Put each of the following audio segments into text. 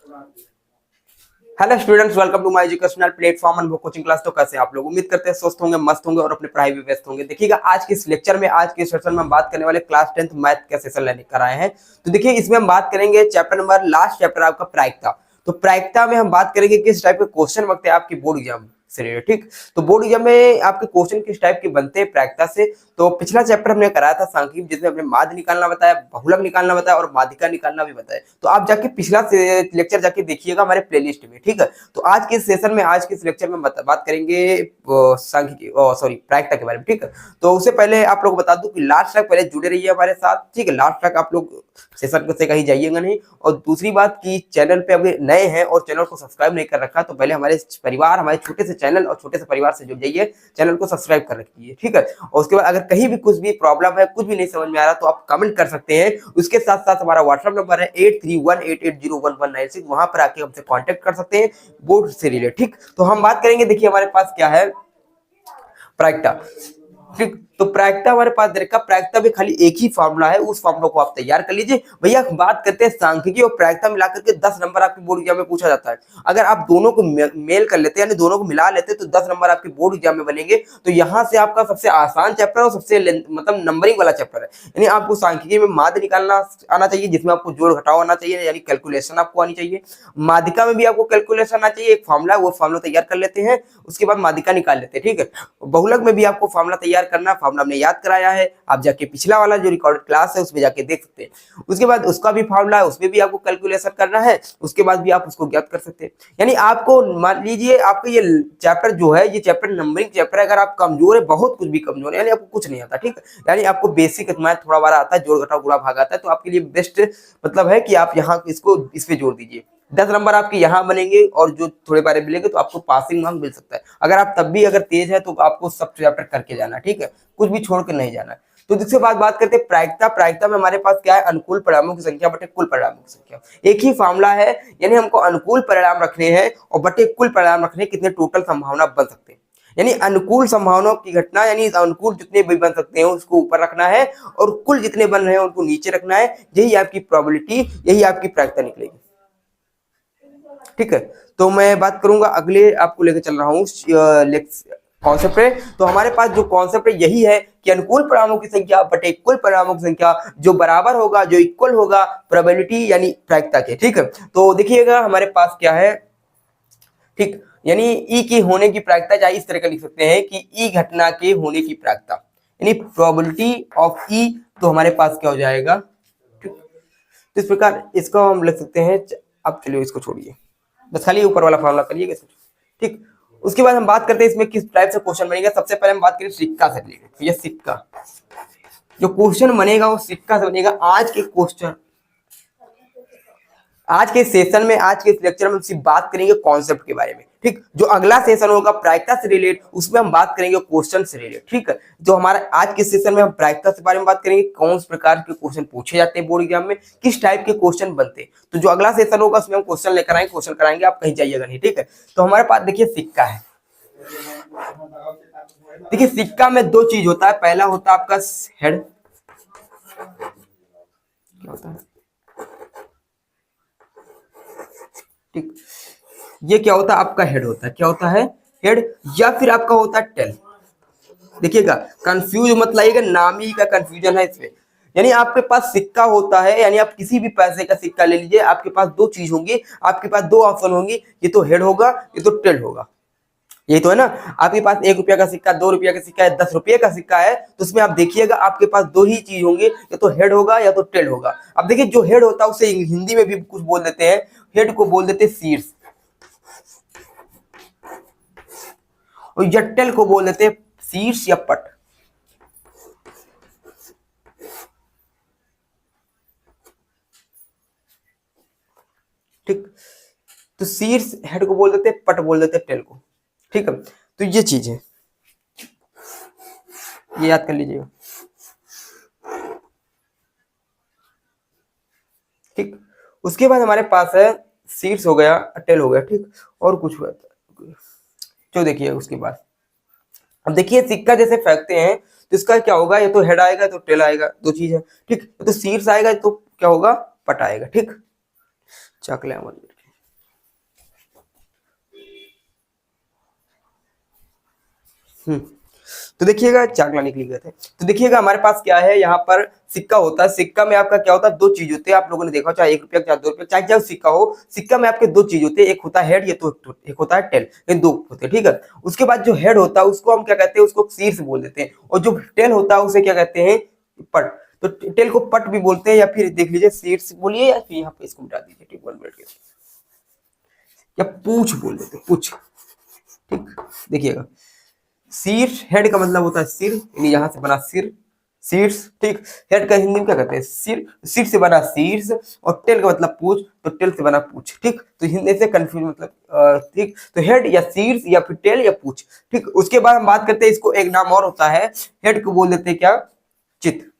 Hello students, welcome to my educational platform and coaching class. तो कैसे आप लोग? उम्मीद करते हैं स्वस्थ होंगे, मस्त होंगे और अपने पढ़ाई में व्यस्त होंगे। देखिएगा आज के इस लेक्चर में, आज के सेशन में हम बात करने वाले क्लास 10th मैथ का सेशन लेने कर आए हैं। तो देखिए इसमें हम बात करेंगे चैप्टर नंबर, लास्ट चैप्टर आपका प्रायिकता। तो प्रायिकता में हम बात करेंगे किस टाइप के क्वेश्चन बनते हैं आपकी बोर्ड एग्जाम से रिलेटेड। ठीक, तो बोर्ड एग्जाम में आपके क्वेश्चन किस टाइप के बनते हैं प्रायिकता से। तो पिछला चैप्टर हमने कराया था सांख्यिकी, जिसमें हमने माध्य निकालना बताया, बहुलक निकालना बताया और माध्यिका निकालना भी बताया। तो आप जाके पिछला लेक्चर जाके देखिएगा हमारे प्लेलिस्ट में। ठीक है, तो आज के सेशन में, आज के इस लेक्चर में बात करेंगे सांख्यिकी, सॉरी, प्रायिकता के बारे में। ठीक है, तो उससे पहले आप लोग बता दूं कि लास्ट तक पहले जुड़े रहिए हमारे साथ। ठीक है, लास्ट तक आप लोग सेशन से कहीं जाइएगा नहीं। और दूसरी बात कि चैनल पे अभी नए हैं और चैनल को सब्सक्राइब नहीं कर रखा, तो पहले हमारे परिवार, हमारे छोटे से चैनल और छोटे से परिवार से जुड़ जाइए, चैनल को सब्सक्राइब कर रखिए। ठीक है, और उसके बाद अगर कहीं भी कुछ भी प्रॉब्लम है, कुछ भी नहीं समझ में आ रहा, तो आप कमेंट कर सकते हैं। उसके साथ साथ हमारा व्हाट्सएप नंबर है 8318801196, वहां पर आके हमसे कांटेक्ट कर सकते हैं बोर्ड से रिलेटेड। ठीक, तो हम बात करेंगे, देखिए हमारे पास क्या है, प्रायिकता। ठीक, तो प्रायिकता हमारे पास दे रखा। प्रायिकता में खाली एक ही फॉर्मूला है, उस फॉर्मूला को आप तैयार कर लीजिए। भैया बात करते हैं सांख्यिकी और प्रायिकता मिलाकर के 10 नंबर आपके बोर्ड एग्जाम में पूछा जाता है। अगर आप दोनों को मेल कर लेते हैं, यानी दोनों को मिला लेते हैं, तो 10 नंबर आपके बोर्ड एग्जाम में बनेंगे। तो यहाँ से आपका सबसे आसान चैप्टर और सबसे मतलब नंबरिंग वाला चैप्टर है। यानी आपको सांख्यिकी में माध्य निकालना आना चाहिए, जिसमें आपको जोड़ घटाव आना चाहिए, यानी कैलकुलेशन आपको आनी चाहिए। माध्यिका में भी आपको कैलकुलेशन आना चाहिए, एक फॉर्मूला, वो फॉर्मूला तैयार कर लेते हैं, उसके बाद माध्यिका निकाल लेते हैं। ठीक है, बहुलक में भी आपको फॉर्मूला तैयार करना, फॉर्मूला हमने याद कराया है, आप जाके पिछला वाला जो रिकॉर्डेड क्लास है उसमें जाके देख सकते हैं। उसके बाद उसका भी फॉर्मूला है, उसमें भी आपको कैलकुलेशन करना है, उसके बाद भी आप उसको ज्ञात कर सकते हैं। यानी आपको मान लीजिए आपका ये चैप्टर जो है, ये चैप्टर नंबरिंग चैप्टर है। अगर आप कमजोर है, बहुत कुछ भी कमजोर है, यानी आपको कुछ नहीं आता, ठीक है, यानी आपको बेसिक मैथ थोड़ा बारा आता है, जोड़ घटाव गुणा भाग आता है, तो आपके लिए बेस्ट मतलब है कि आप यहाँ इसको इस पे जोड़ दीजिए। 10 नंबर आपके यहाँ बनेंगे और जो थोड़े बारे मिलेंगे, तो आपको पासिंग मार्क मिल सकता है। अगर आप तब भी अगर तेज है, तो आपको सब चैप्टर करके जाना, ठीक है, कुछ भी छोड़ के नहीं जाना। तो इसके बाद बात करते हैं प्रायिकता। प्रायिकता में हमारे पास क्या है, अनुकूल परिणामों की संख्या बटे कुल परिणामों की संख्या। एक ही फार्मूला है, यानी हमको अनुकूल परिणाम रखने हैं और बटे कुल परिणाम रखने, कितने टोटल संभावना बन सकते हैं। यानी अनुकूल संभावनाओं की घटना, यानी अनुकूल जितने भी बन सकते हैं उसको ऊपर रखना है और कुल जितने बन रहे हैं उनको नीचे रखना है। यही आपकी प्रोबेबिलिटी, यही आपकी प्रायिकता निकलेगी। ठीक है, तो मैं बात करूंगा अगले, आपको लेकर चल रहा हूँ कॉन्सेप्ट है। तो हमारे पास जो कॉन्सेप्ट है यही है कि अनुकूल परिणामों की संख्या बटे कुल परिणामों की संख्या जो बराबर होगा, जो इक्वल होगा प्रोबेबिलिटी यानी प्रायिकता के। ठीक है, तो देखिएगा हमारे पास क्या है। ठीक, यानी ई के होने की प्रायिकता, चाहे इस तरह का लिख सकते हैं कि ई घटना के होने की प्रायिकता, यानी प्रोबेबिलिटी ऑफ ई। तो हमारे पास क्या हो जाएगा, ठीक, तो इस प्रकार इसको हम लिख सकते हैं। अब चलिए इसको छोड़िए, बस खाली ऊपर वाला फॉर्मूला करिएगा। ठीक, उसके बाद हम बात करते हैं इसमें किस टाइप से क्वेश्चन बनेगा। सबसे पहले हम बात करें सिक्का से रिलेटेड। ये सिक्का जो क्वेश्चन बनेगा वो सिक्का से बनेगा। आज के क्वेश्चन, आज के सेशन में, आज के लेक्चर में सिर्फ बात करेंगे कॉन्सेप्ट के बारे में। ठीक, जो अगला सेशन होगा प्रायिकता से रिलेटेड, उसमें हम बात करेंगे क्वेश्चन से रिलेटेड। ठीक है, जो हमारा आज के सेशन में हम प्रायिकता के बारे में बात करेंगे, कौन से प्रकार के क्वेश्चन पूछे जाते हैं बोर्ड एग्जाम में, किस टाइप के क्वेश्चन बनते हैं। तो जो अगला सेशन होगा उसमें हम क्वेश्चन लेकर आएंगे, क्वेश्चन कराएंगे, आप कहीं जाइएगा नहीं। ठीक है, तो हमारे पास देखिए सिक्का है। देखिए सिक्का में दो चीज होता है, पहला होता है आपका हेड, क्या होता है, ठीक, ये क्या होता है, आपका हेड होता है। क्या होता है, हेड, या फिर आपका होता है टेल। देखिएगा कंफ्यूज मत लाइएगा, नाम ही का कंफ्यूजन है इसमें। यानी आपके पास सिक्का होता है, यानी आप किसी भी पैसे का सिक्का ले लीजिए, आपके पास दो चीज होंगी, आपके पास दो ऑप्शन होंगी, ये तो हेड होगा, ये तो टेल होगा। यही तो है ना, आपके पास 1 रुपया का सिक्का, 2 रुपया का सिक्का है, 10 रुपये का सिक्का है, तो उसमें आप देखिएगा आपके पास दो ही चीज होंगे, या तो हेड होगा या तो टेल होगा। अब देखिए जो हेड होता है उसे हिंदी में भी कुछ बोल देते हैं, हेड को बोल देते हैं शीर्ष, और टेल को बोल देते हैं शीर्ष या पट। ठीक, तो शीर्ष हेड को बोल देते हैं, पट बोल देते हैं टेल को। ठीक है, तो ये चीज है, ये याद कर लीजिएगा। ठीक, उसके बाद हमारे पास है शीर्ष हो गया, टेल हो गया। ठीक, और कुछ हुआ जो देखिए उसके बाद, अब देखिए सिक्का जैसे फेंकते हैं तो इसका क्या होगा, ये तो हेड आएगा तो टेल आएगा, दो चीज है। ठीक, तो शीर्ष आएगा तो क्या होगा, पट आएगा। ठीक, चकले हम्म। तो देखिएगा चाकला निकली गए थे। तो देखिएगा हमारे पास क्या है, यहाँ पर सिक्का होता है। सिक्का में आपका क्या होता है, दो चीज होते हैं। आप लोगों ने देखा चाहे 1 रुपया चाहे 2 रुपया चाहे चाहे सिक्का हो, सिक्का में आपके दो चीज होते हैं, एक होता है हेड, ये तो एक होता है टेल, ये दो होते हैं, ठीक है। उसके बाद जो हेड होता है उसको हम क्या कहते हैं, उसको शीर्ष बोल देते हैं, और जो टेल होता है उसे क्या कहते हैं, पट। तो टेल को पट भी बोलते हैं, या फिर देख लीजिए शीर्ष बोलिए, या फिर यहाँ पे इसको मिटा दीजिए, ठीक, 1 मिनट के, या पूछ बोल देते हैं, पूछ, ठीक। देखिएगा शीर्ष, हेड का मतलब होता है सिर, यानी यहाँ से बना सिर, शीर्ष, ठीक। हेड का हिंदी में क्या कहते हैं, सिर, सिर से बना शीर्ष, और टेल का मतलब पूछ, तो टेल से बना पूछ, ठीक। तो हिंदी से कंफ्यूज मतलब, ठीक। तो हेड या शीर्ष या फिर टेल या पूछ, ठीक। उसके बाद हम बात करते हैं, इसको एक नाम और होता है, हेड को बोल देते हैं क्या, चित,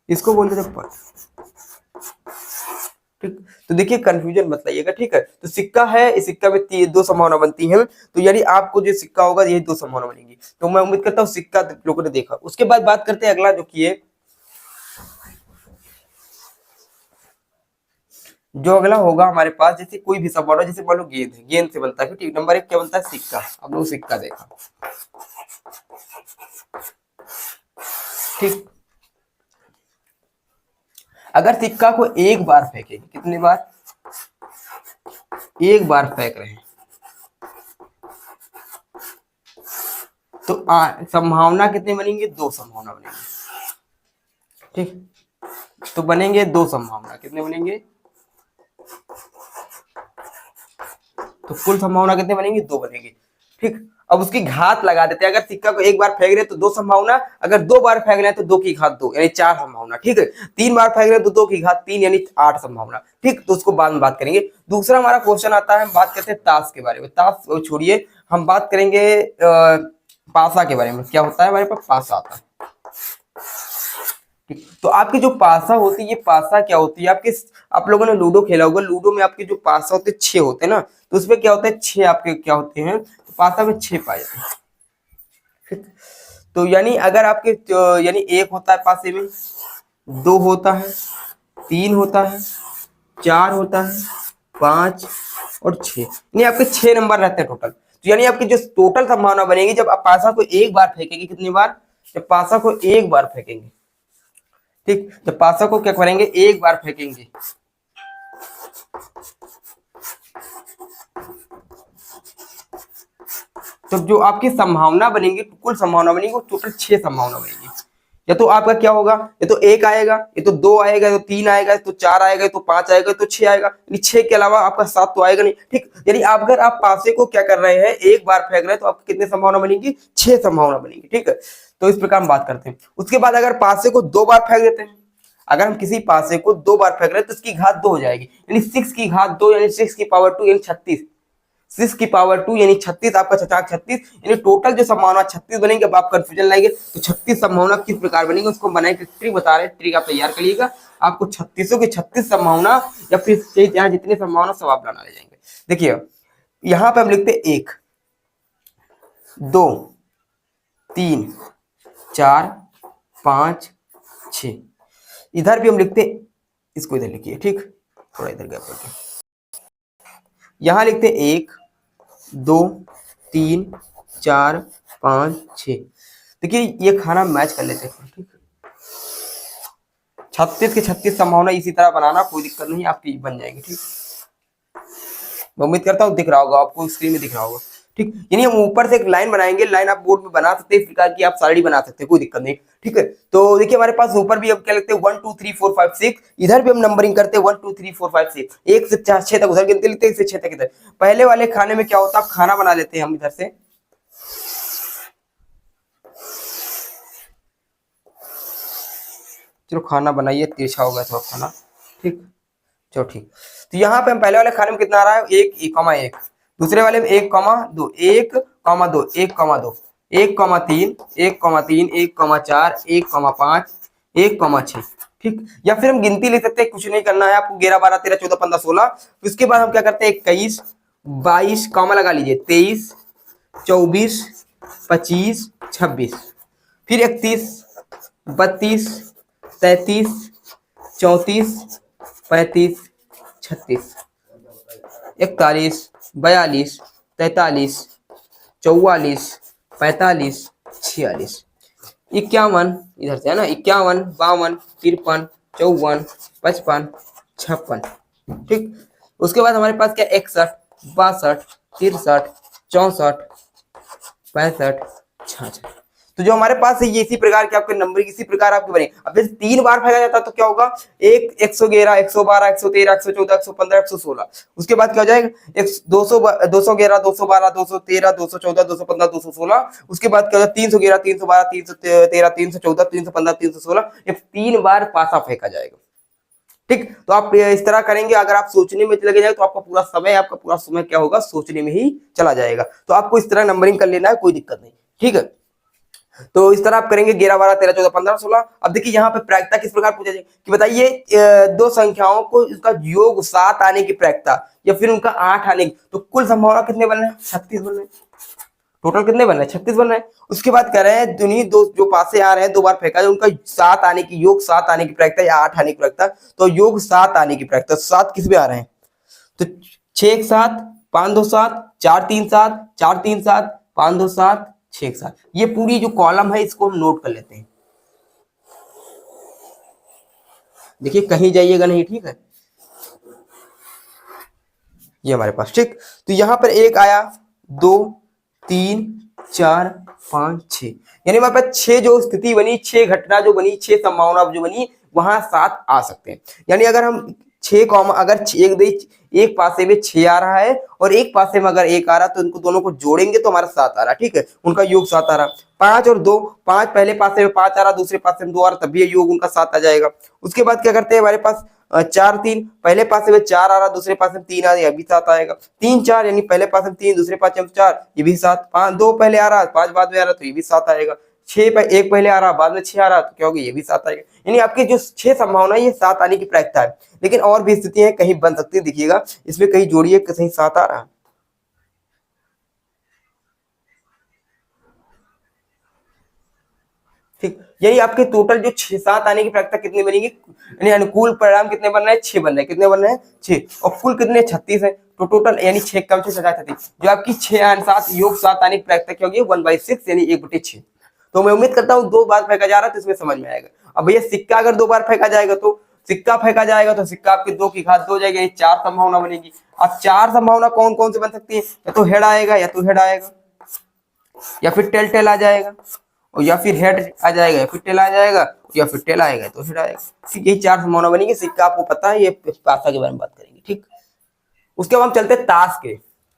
इसको बोल देते हैं पट, ठीक। तो देखिए कंफ्यूजन मत लाइएगा, ठीक है। तो सिक्का है, इस सिक्का में दो संभावना बनती है, तो यानी आपको जो सिक्का होगा यही दो संभावना बनेगी। तो मैं उम्मीद करता हूँ सिक्का लोगों ने देखा। उसके बाद बात करते हैं अगला, जो कि है, जो अगला होगा हमारे पास, जैसे कोई भी संभावना, जैसे मान लो गेंद है, गेंद से बनता है, ठीक। नंबर 1 क्या बनता है, सिक्का। आप लोग सिक्का देखा, ठीक। अगर सिक्का को एक बार फेंकेंगे, कितनी बार, एक बार फेंक रहे हैं, तो संभावना कितनी बनेंगी, दो संभावना बनेंगी, ठीक। तो बनेंगे दो संभावना, कितने बनेंगे, तो कुल संभावना कितने बनेंगी, दो बनेगी, ठीक। अब उसकी घात लगा देते हैं, अगर सिक्का को एक बार फेंक रहे हैं तो दो संभावना, अगर दो बार फेंक रहे हैं तो दो की घात दो, यानी चार संभावना, ठीक है। तीन बार फेंक रहे हैं तो दो की घात तीन, यानी 8 संभावना, ठीक। तो उसको बाद में बात करेंगे। दूसरा हमारा क्वेश्चन आता है, हम बात करते हैं ताश के बारे में। ताश छोड़िए, हम बात करेंगे पासा के बारे में। क्या होता है हमारे पास, पासा आता है, ठीक। तो आपकी जो पासा होती है, ये पासा क्या होती है, आपके, आप लोगों ने लूडो खेला होगा, लूडो में आपके जो पासा होते हैं 6 होते हैं ना, तो उसमें क्या होता है, 6 आपके क्या होते हैं, तो पासा में 6 पाए जाते हैं, ठीक। तो यानी अगर आपके यानी एक होता है पासे में, दो होता है, तीन होता है, चार होता है, 5 और 6, यानी आपके 6 नंबर रहते हैं टोटल। तो यानी आपकी जो टोटल संभावना बनेगी, जब आप पासा को एक बार फेंकेंगे, कितनी बार, जब पासा को एक बार फेंकेंगे, ठीक। जब पासा को क्या करेंगे, एक बार फेंकेंगे, तो जो आपकी संभावना बनेगी, कुल संभावना बनेगी, वो टोटल 6 संभावना बनेगी। या तो आपका क्या होगा, ये तो एक आएगा, ये तो दो आएगा, ये तो तीन आएगा, ये तो चार आएगा, ये तो 5 आएगा, ये तो 6 आएगा, यानी 6 के अलावा आपका 7 तो आएगा नहीं, ठीक। यानी आप अगर आप पासे को क्या कर रहे हैं, एक बार फेंक रहे हैं, तो आपकी कितनी संभावना बनेगी, 6 संभावना बनेगी, ठीक है। तो इस प्रकार हम बात करते हैं। उसके बाद अगर पासे को 2 बार फेंक देते हैं, अगर हम किसी पासे को 2 बार फेंक रहे हैं तो इसकी घात 2 हो जाएगी, यानी 6 की घात 2, यानी 6 की पावर 2, यानी 36, 6 की पावर 2 यानी 36, आपका छचाक 36, यानी टोटल जो संभावना 36 बनेंगे। अब आप कंफ्यूजन लाएंगे तो 36 संभावना किस प्रकार बनेगी, उसको बनाए के ट्रिक बता रहे हैं, ट्रिक आप तैयार करिएगा। आपको 36 की 36 संभावना, या फिर यहाँ जितनी संभावना सब आप बना ले जाएंगे। देखिए यहाँ पे हम लिखते 1 2 3 4 5 6, इधर भी हम लिखते, इसको इधर लिखिए, ठीक, थोड़ा इधर गैप करके, यहां लिखते 1 2 3 4 5 6। देखिए ये खाना मैच कर लेते हैं, ठीक। 36 की 36 संभावना इसी तरह बनाना, कोई दिक्कत नहीं, आपकी बन जाएगी, ठीक। मैं उम्मीद करता हूँ दिख रहा होगा आपको, स्क्रीन में दिख रहा होगा, ठीक। यानी हम ऊपर से एक लाइन बनाएंगे, लाइन आप बोर्ड में बना सकते हैं, इस प्रकार की आप सारी बना सकते हैं, कोई दिक्कत नहीं, ठीक है। तो देखिए हमारे पास ऊपर भी हम क्या लिखते हैं, 1 2 3 4 5 6, इधर भी हम नंबरिंग करते हैं 1 2 3 4 5 6, 1 से 6 तक उधर गिनते लिखते हैं, 1 से 6 तक इधर। पहले वाले खाने में क्या होता है, खाना बना लेते हैं हम इधर से, चलो खाना बनाइए, तिरछा हो गया थोड़ा खाना, ठीक, चलो ठीक। तो यहाँ पे हम पहले वाले खाने में कितना आ रहा है, 1 कॉमा 1, दूसरे वाले में 1 comma 2 1 comma 2 1 comma 2 1 comma 3 1 comma 3 1 comma 4 1 comma 5 1 comma 6, ठीक। या फिर हम गिनती लिख सकते हैं, कुछ नहीं करना है आपको, 11 12 13 14 15 16। उसके बाद हम क्या करते हैं, 21 22 कॉमा लगा लीजिए, 23 24 25 26, फिर 31 32 33 34 35 36 41 42, 43, 44, 45, 46, 51, इधर से है ना, 51, 52, 53, 54, 55, 56। ठीक, उसके बाद हमारे पास क्या 61, 62, 63, 64, 65, 66। तो जो हमारे पास है ये इसी प्रकार के आपके नंबर इसी प्रकार आपके बने। अब जैसे 3 बार फेंका जाता तो क्या होगा, एक 111, 112, 113, 114, 115, 116। उसके बाद क्या हो जाएगा 200, 211, 212, 213, 214, 215, 216। उसके बाद क्या होगा 311, 312, 313, 314, 315, 316। ये 3 बार पासा फेंका जाएगा। ठीक, तो आप इस तरह करेंगे। अगर आप सोचने में लगे जाए तो आपका पूरा समय क्या होगा, सोचने में ही चला जाएगा। तो आपको इस तरह नंबरिंग कर लेना है, कोई दिक्कत नहीं। ठीक है, तो इस तरह आप करेंगे 11, 12, 13, 14, 15, 16। अब देखिए यहाँ पे प्रायिकता किस प्रकार पूछा जाए कि बताइए दो संख्याओं को इसका योग 7 आने की प्रायिकता या फिर उनका 8 आने की, तो कुल संभावना कितने बन रहे हैं, 36 बन रहे हैं। टोटल कितने बन रहे हैं, 36 बन रहे हैं। उसके बाद कह रहे हैं दुनिया दो जो पासे आ रहे हैं 2 बार फेंका है उनका 7 आने की योग 7 आने की प्रायिकता या 8 आने की प्रायिकता, तो योग 7 आने की प्रायिकता। 7 किस में आ रहे हैं, तो 6 7, 5 2 7, 4 3 7, 4 3 7, 5 2 7, 6 7। ये पूरी जो कॉलम है इसको हम नोट कर लेते हैं। देखिए कहीं जाइएगा नहीं, ठीक है, ये हमारे पास। ठीक, तो यहां पर एक आया, 2 3 4 5 6, यानी हमारे पास 6 जो स्थिति बनी, 6 घटना जो बनी, 6 संभावना जो बनी, वहां 7 आ सकते हैं। यानी अगर हम 6 कॉमा अगर एक पासे में 6 आ रहा है और एक पासे में अगर 1 आ रहा है तो इनको दोनों को जोड़ेंगे तो हमारा 7 आ रहा है। ठीक है, उनका योग 7 आ रहा। 5 और 2, 5 पहले पासे में 5 आ रहा, दूसरे पासे में 2 आ रहा, तब भी योग उनका 7 आ जाएगा। उसके बाद क्या करते हैं, हमारे पास 4 3, पहले पासे में 4 आ रहा, दूसरे पासे में 3 आ रहा, ये भी 7 आएगा। 3 4 यानी पहले पासे में 3, दूसरे पासे में 4, ये भी 7। 5 2 पहले आ रहा, 5 बाद में आ रहा, तो ये भी 7 आएगा। 6 1 पहले आ रहा, बाद में 6 आ रहा, तो क्या होगा, ये भी 7 आएगा। यानी आपकी जो 6 संभावना है ये 7 आने की प्रायिकता है। लेकिन और भी स्थितियां कहीं बन सकती है, देखिएगा इसमें कहीं जोड़िए, कहीं 7 आ रहा। ठीक, यही आपके टोटल जो 6 7 आने की प्रायिकता कितनी बनेगी, यानी अनुकूल परिणाम कितने बन रहे हैं, 6 बन रहे हैं। कितने बन रहे हैं, 6, और कुल कितने 36 है। तो टोटल यानी 6 कम 6 36, जो आपकी 6 7 योग 7 आने की प्रायिकता क्या होगी, 1/6 यानी 1/6। तो मैं उम्मीद करता हूँ 2 बार फेंका जा रहा है तो इसमें समझ में आएगा। अब भैया सिक्का अगर 2 बार फेंका जाएगा तो सिक्का आपके 2 की घात 2 हो जाएगी, 4 संभावना बनेगी। अब 4 संभावना कौन कौन से बन सकती है, या तो हेड आएगा, या तो हेड आएगा, या फिर टेल टेल आ जाएगा, और या फिर हेड आ जाएगा, या फिर टेल आ जाएगा, या फिर टेल आएगा तो हेड आएगा। ठीक, यही 4 संभावना बनेगी। सिक्का आपको पता है, ये पासा के बारे में बात करेंगे। ठीक, उसके बाद हम चलते हैं ताश के।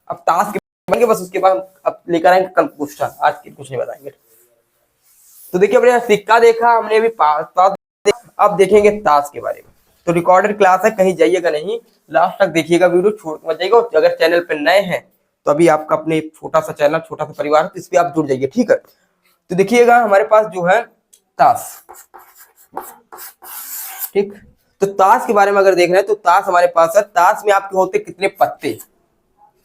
अब ताश के बनेंगे बस, उसके बाद अब लेकर आएंगे कल क्वेश्चन, आज के कुछ नहीं बताएंगे। तो देखिए भैया सिक्का देखा हमने अभी, अब देखेंगे ताश के बारे में। तो रिकॉर्डेड क्लास है, कहीं जाइएगा नहीं, लास्ट तक देखिएगा, वीडियो छोड़ मत जाइएगा। अगर चैनल पे नए हैं तो अभी आपका अपने छोटा सा चैनल, छोटा सा परिवार है, तो इस पे आप जुड़ जाइए। ठीक है, तो देखिएगा हमारे पास जो है ताश। ठीक, तो ताश के बारे में अगर देख रहे हैं तो ताश हमारे पास है। ताश में आपके होते कितने पत्ते।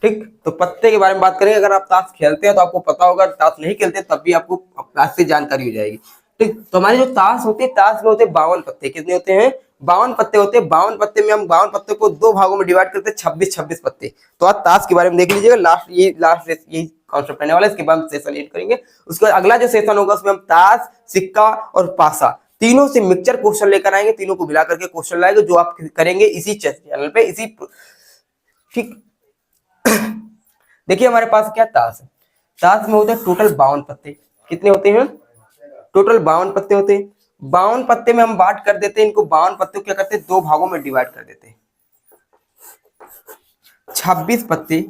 ठीक, तो पत्ते के बारे में बात करेंगे। अगर आप ताश खेलते हैं तो आपको पता होगा, ताश नहीं खेलते तब भी आपको ताश से जानकारी हो जाएगी। ठीक, तो हमारे जो ताश होते हैं, ताश में होते 52 पत्ते। कितने होते हैं, 52 पत्ते होते हैं। 52 पत्ते में हम 52 पत्ते को 2 भागों में डिवाइड करते हैं, 26 पत्ते। तो आज ताश के बारे में देख लीजिएगा। लास्ट यही कॉन्सेप्ट रहने वाला है, इसके बाद हम सेशन एड करेंगे। उसके बाद अगला जो सेशन होगा उसमें हम ताश, सिक्का और पासा तीनों से मिक्सचर क्वेश्चन लेकर आएंगे। तीनों को मिला करके क्वेश्चन लाएंगे, जो आप करेंगे इसी चैनल पे, इसी। ठीक, देखिए हमारे पास क्या ताश है। ताश में होते हैं टोटल 52 पत्ते। कितने होते हैं, टोटल 52 पत्ते होते हैं। 52 पत्ते में हम बांट कर देते हैं इनको। 52 पत्ते को क्या करते हैं, 2 भागों में डिवाइड कर देते हैं। 26 पत्ते,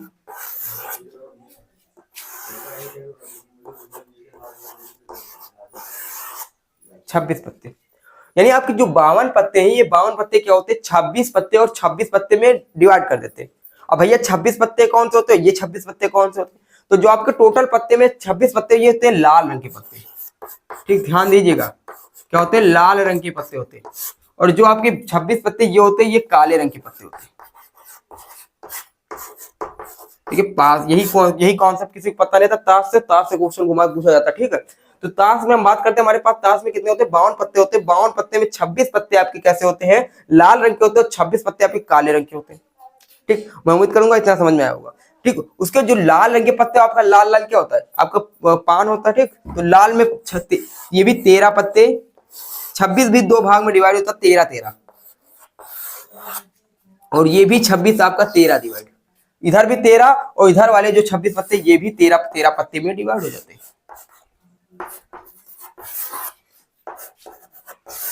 26 पत्ते, यानी आपके जो 52 पत्ते हैं, ये 52 पत्ते क्या होते हैं, 26 पत्ते और 26 पत्ते में डिवाइड कर देते हैं। अब भैया 26 पत्ते कौन से होते हैं, ये 26 पत्ते कौन से होते हैं, तो जो आपके टोटल पत्ते में 26 पत्ते ये होते हैं लाल रंग के पत्ते। ठीक, ध्यान दीजिएगा, क्या होते हैं, लाल रंग के पत्ते होते हैं। और जो आपके 26 पत्ते ये होते हैं, ये काले रंग के पत्ते होते हैं। ठीक है, पास यही कॉन्सेप्ट किसी को पता नहीं था। ताश से क्वेश्चन घुमा पूछा जाता है। ठीक है, तो ताश में हम बात करते हैं, हमारे पास ताश में कितने होते हैं, 52 पत्ते होते हैं। 52 पत्ते में 26 पत्ते आपके कैसे होते हैं, लाल रंग के होते हैं, 26 पत्ते आपके काले रंग के होते हैं। ठीक, मैं उम्मीद करूंगा इतना समझ में आया होगा। ठीक। उसके जो लाल रंग के पत्ते, आपका लाल लाल क्या होता है, आपका पान होता है, ठीक। तो लाल में ये भी 13 पत्ते, 26 भी 2 भाग में डिवाइड होता है, 13 13, और ये भी 26 आपका 13 डिवाइड, इधर भी 13 और इधर वाले जो 26 पत्ते ये भी 13 13 पत्ते में डिवाइड हो जाते हैं।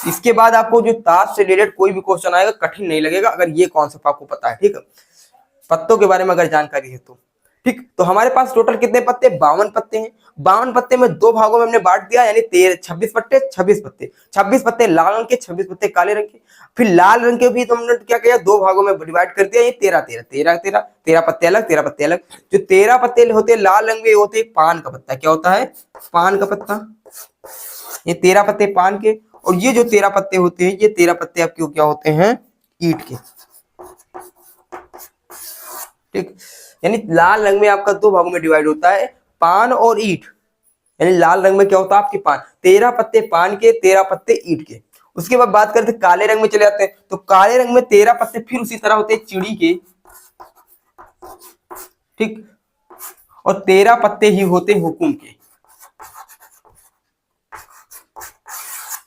इसके बाद आपको जो ताश से रिलेटेड कोई भी क्वेश्चन आएगा कठिन नहीं लगेगा अगर ये कॉन्सेप्ट आपको पता है, ठीक है, पत्तों के बारे में अगर जानकारी है तो, ठीक। तो हमारे पास टोटल कितने पत्ते, 52 पत्ते हैं। 52 पत्ते में 2 भागों में हमने बांट दिया, यानी 26 पत्ते, 26 पत्ते, 26 पत्ते लाल रंग के, 26 पत्ते काले रंग के। फिर लाल रंग के भी तो हमने क्या किया, 2 भागों में डिवाइड कर दिया, ये 13 13 13 13, 13 पत्ते अलग, 13 पत्ते अलग। जो 13 पत्ते होते हैं लाल रंग में, होते हैं पान का पत्ता। क्या होता है, पान का पत्ता। ये 13 पत्ते पान के, और ये जो 13 पत्ते होते हैं, ये 13 पत्ते आपके क्या होते हैं, ईंट के, ठीक। यानी लाल रंग में आपका 2 भागों में डिवाइड होता है, पान और ईंट। यानी लाल रंग में क्या होता है आपके पान, 13 पत्ते पान के, 13 पत्ते ईंट के। उसके बाद बात करते हैं काले रंग में चले जाते हैं, तो काले रंग में 13 पत्ते फिर उसी तरह होते हैं चिड़ी के, ठीक, और 13 पत्ते ही होते हुकुम के।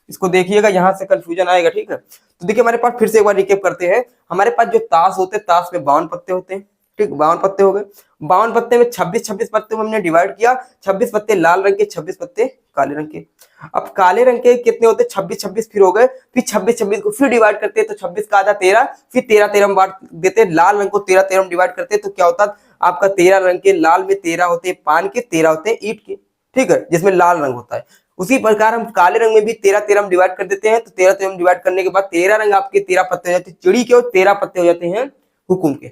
इसको देखिएगा, यहां से कंफ्यूजन आएगा, ठीक है। तो देखिए हमारे पास फिर से एक बार रिकेप करते हैं। हमारे पास जो ताश होते हैं, ताश में 52 पत्ते होते हैं, ठीक, 52 पत्ते हो गए। 52 पत्ते में 26 पत्ते में हमने डिवाइड किया, 26 पत्ते लाल रंग के, 26 पत्ते काले रंग के। अब काले रंग के कितने होते हैं, 26 फिर हो गए, फिर 26 को फिर डिवाइड करते हैं, तो 26 का आधा 13, फिर 13 13 में बांट देते हैं। लाल रंग को 13 13 में डिवाइड करते हैं, तो क्या होता है आपका 13 रंग के, लाल में 13 होते हैं पान के, 13 होते हैं ईंट के, ठीक है, जिसमें लाल रंग होता है। उसी प्रकार हम काले रंग में भी 13 13 में डिवाइड कर देते हैं, तो 13 13 में डिवाइड करने के बाद 13 रंग आपके 13 पत्ते हो जाते हैं चिड़ी के, और 13 पत्ते हो जाते हैं हुकुम के,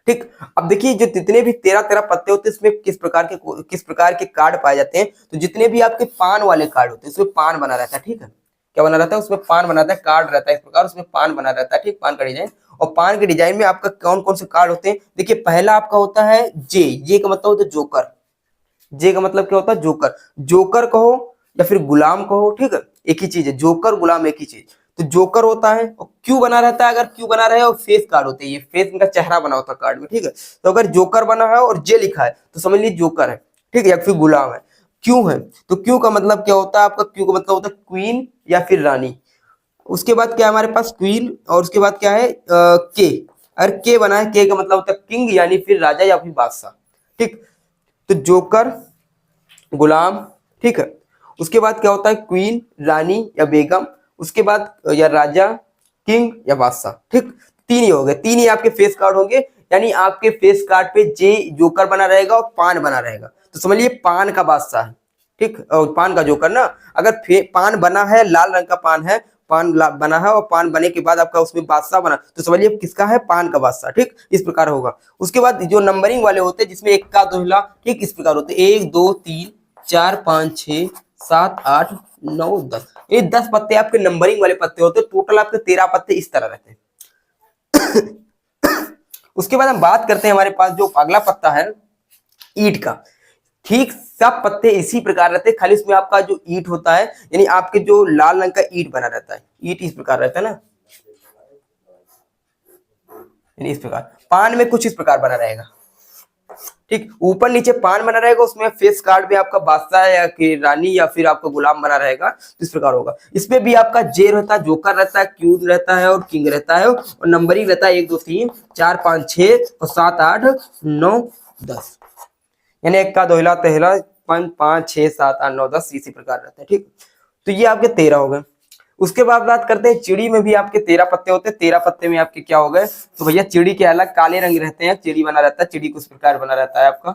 ठीक। अब देखिए जो जितने भी 13 13 पत्ते होते हैं, इसमें किस प्रकार के कार्ड पाए जाते हैं। तो जितने भी आपके पान वाले कार्ड होते हैं, उसमें पान बना रहता है, ठीक है, क्या बना रहता है, उसमें पान बना रहता है, कार्ड रहता है इस प्रकार, उसमें पान बना रहता है, ठीक, पान का डिजाइन। और पान के डिजाइन में आपका कौन कौन से कार्ड होते हैं, देखिए पहला आपका होता है जे का मतलब होता है जोकर। जे का मतलब क्या होता है, जोकर। जोकर कहो या फिर गुलाम कहो, ठीक है, एक ही चीज है, जोकर गुलाम एक ही चीज। तो जोकर होता है, और क्यू बना रहता है, अगर क्यू बना रहे और फेस कार्ड होते हैं, ये फेस इनका चेहरा बना होता है कार्ड में, ठीक है। तो अगर जोकर बना है और जे लिखा है तो समझ लीजिए जोकर है, ठीक है, या फिर गुलाम है। क्यू है, तो क्यू का मतलब क्या होता है आपका, क्यू का मतलब होता है क्वीन या फिर रानी। उसके बाद क्या है हमारे पास, क्वीन, और उसके बाद क्या है के। अगर के बना है, के का मतलब होता है किंग, यानी फिर राजा या फिर बादशाह, ठीक। तो जोकर, गुलाम, ठीक है। उसके बाद क्या होता है, क्वीन, रानी या बेगम। उसके बाद या राजा, किंग या बादशाह, ठीक। 3 ही हो गए, 3 ही आपके फेस कार्ड होंगे। यानी आपके फेस कार्ड पे जे जोकर बना रहेगा और पान बना रहेगा, तो समझ लीजिए पान का बादशाह है, ठीक, और पान का जोकर ना। अगर पान बना है, लाल रंग का पान है, पान बना है, और पान बने के बाद आपका उसमें बादशाह बना, तो समझिए किसका है, पान का बादशाह, ठीक, इस प्रकार होगा। उसके बाद जो नंबरिंग वाले होते हैं, जिसमें 1 का दोहला, ठीक, इस प्रकार होते हैं, 1 2 3 4 5 6 7 8 9 10। ये 10 पत्ते आपके नंबरिंग वाले पत्ते होते हैं। टोटल आपके 13 पत्ते इस तरह रहते हैं। उसके बाद हम बात करते हैं, हमारे पास जो अगला पत्ता है ईंट का, ठीक, सब पत्ते इसी प्रकार रहते हैं, खाली इसमें आपका जो ईंट होता है, यानी आपके जो लाल रंग का ईंट बना रहता है, ईंट इस प्रकार रहता है ना, यानी इस प्रकार। पान में कुछ इस प्रकार बना रहेगा, ठीक, ऊपर नीचे पान बना रहेगा, उसमें फेस कार्ड में आपका बादशाह या कि रानी या फिर आपका गुलाम बना रहेगा, तो इस प्रकार होगा। इसमें भी आपका जे रहता है, जोकर रहता है, क्यून रहता है और किंग रहता है, और नंबरिंग रहता है 1 2 3 4 5 6 और 7 8 9 10, यानी 1 का दोहला तहला 5 6 7 8 9 10 इसी प्रकार रहता है, ठीक। तो ये आपके 13 हो गए। उसके बाद बात करते हैं चिड़ी में भी आपके 13 पत्ते होते हैं। 13 पत्ते में आपके क्या हो गए, तो भैया चिड़ी के अलग काले रंग रहते हैं, चिड़ी बना रहता है, चिड़ी कुछ प्रकार बना रहता है आपका,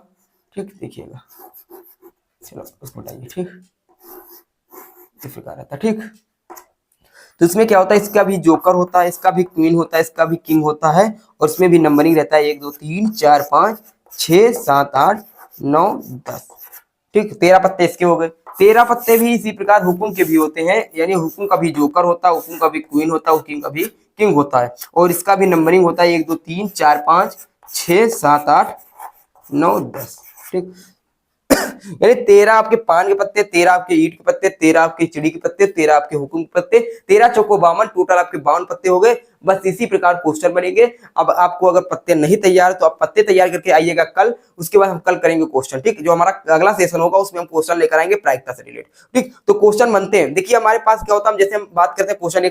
ठीक, देखिएगा, चलो उसको हटाइए, ठीक, इस प्रकार रहता है, ठीक। तो इसमें क्या होता है, इसका भी जोकर होता है, इसका भी क्वीन होता है, इसका भी किंग होता है, और इसमें भी नंबरिंग रहता है 1 2 3 4 5 6 7 8 9 10, ठीक। 13 पत्ते इसके हो गए। 13 पत्ते भी इसी प्रकार हुकुम के भी होते हैं, यानी हुकुम का भी जोकर होता है, हुकुम का भी क्वीन होता है, हुकुम का भी किंग होता है, और इसका भी नंबरिंग होता है 1 2 3 4 5 6 7 8 9 10, ठीक। यानी 13 आपके पान के पत्ते, 13 आपके ईंट के पत्ते, 13 आपके चिड़ी के पत्ते, 13 आपके हुकुम के पत्ते, 13 चौको 52, टोटल आपके 52 पत्ते हो गए। बस इसी प्रकार क्वेश्चन बनेंगे। अब आपको अगर पत्ते नहीं तैयार तो आप पत्ते तैयार करके आइएगा कल, उसके बाद हम कल करेंगे क्वेश्चन, ठीक। जो हमारा अगला सेशन होगा उसमें हम क्वेश्चन लेकर आएंगे प्रायिकता से रिलेटेड, ठीक। तो क्वेश्चन बनते हैं। देखिए हमारे पास क्या होता है, जैसे हम बात करते हैं क्वेश्चन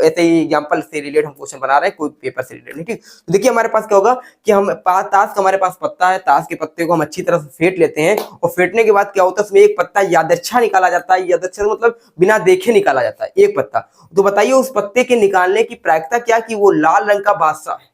ऐसे ही एग्जांपल से रिलेटेड हम क्वेश्चन बना रहे हैं कोई पेपर से रिलेटेड, ठीक। तो देखिए हमारे पास क्या होगा कि हम ताश का हमारे पास पत्ता है, ताश के पत्ते को हम अच्छी तरह से फेंट लेते हैं और फेंटने के बाद क्या होता है उसमें एक पत्ता यादृच्छा निकाला जाता है। यादृच्छा मतलब बिना देखे निकाला जाता है एक पत्ता। तो बताइए उस पत्ते के निकालने की प्रायिकता क्या कि वो लाल रंग का बादशाह है।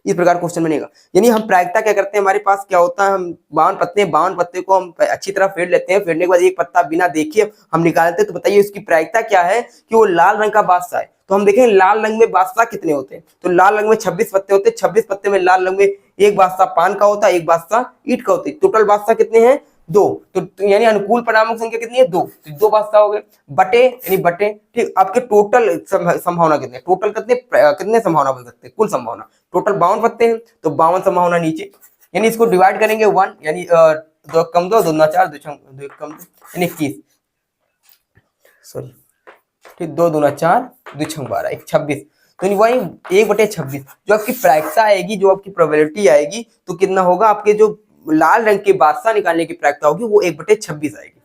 इस प्रकार क्वेश्चन बनेगा। यानी हम प्रायिकता क्या करते हैं, हमारे पास क्या होता है, हम 52 पत्ते को हम अच्छी तरह फेंट लेते हैं, फेंटने के बाद एक पत्ता बिना देखे हम निकालते हैं। तो बताइए उसकी प्रायिकता क्या है कि वो लाल रंग का बादशाह है। तो हम देखें लाल रंग में बादशाह कितने होते हैं, तो लाल रंग में 26 पत्ते होते हैं। 26 पत्ते में लाल रंग में एक बादशाह पान का होता है, एक बादशाह ईंट का होता है। टोटल बादशाह कितने हैं, 2। तो यानी अनुकूल परिणामों की संख्या कितनी है, 2। तो 2 बादशाह हो गए, बटे यानी बटे, ठीक। आपके टोटल संभावना कितने, टोटल कितने संभावना बन सकते हैं, कुल संभावना टोटल 52 पत्ते हैं तो 52 संभावना नीचे। यानी इसको डिवाइड करेंगे 1 यानी 2 कम 2 2 4 2 कम 2 यानी 21, सॉरी ठीक, 2 2 4 2 12 1 26। तो वही 1/26 जो आपकी प्रायिकता आएगी, जो आपकी प्रोबेबिलिटी आएगी, तो कितना होगा आपके जो लाल रंग के बादशाह निकालने की प्रायिकता होगी वो 1/26 आएगी,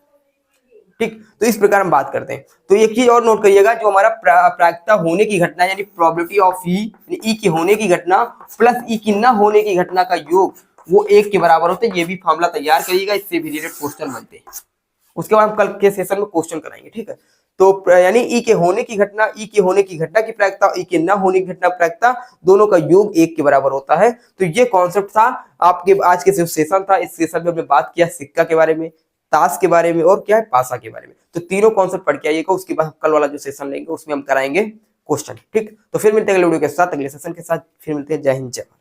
ठीक। तो इस प्रकार हम बात करते हैं। तो एक चीज और नोट करिएगा, जो हमारा प्रायिकता होने की घटना यानी प्रोबेबिलिटी ऑफ ई की होने की घटना प्लस ई की न होने की घटना का योग वो 1 के बराबर होते हैं। ये भी फॉर्मूला तैयार करिएगा, इससे भी रिलेटेड क्वेश्चन बनते हैं। उसके बाद हम कल के सेशन में क्वेश्चन कराएंगे, ठीक है। तो यानी ई के होने की घटना की प्रायिकता, ई के न होने की घटना प्रायिकता, दोनों का योग 1 के बराबर होता है। तो ये कॉन्सेप्ट था आपके आज के सेशन था। इस सेशन में हमने बात किया सिक्का के बारे में, ताश के बारे में और क्या है पासा के बारे में। तो तीनों कॉन्सेप्ट पढ़ के आइएगा। उसके बाद कल वाला जो सेशन लेंगे उसमें हम कराएंगे क्वेश्चन, ठीक। तो फिर मिलते हैं अगले वीडियो के साथ, अगले सेशन के साथ फिर मिलते हैं। जय हिंद जय भारत।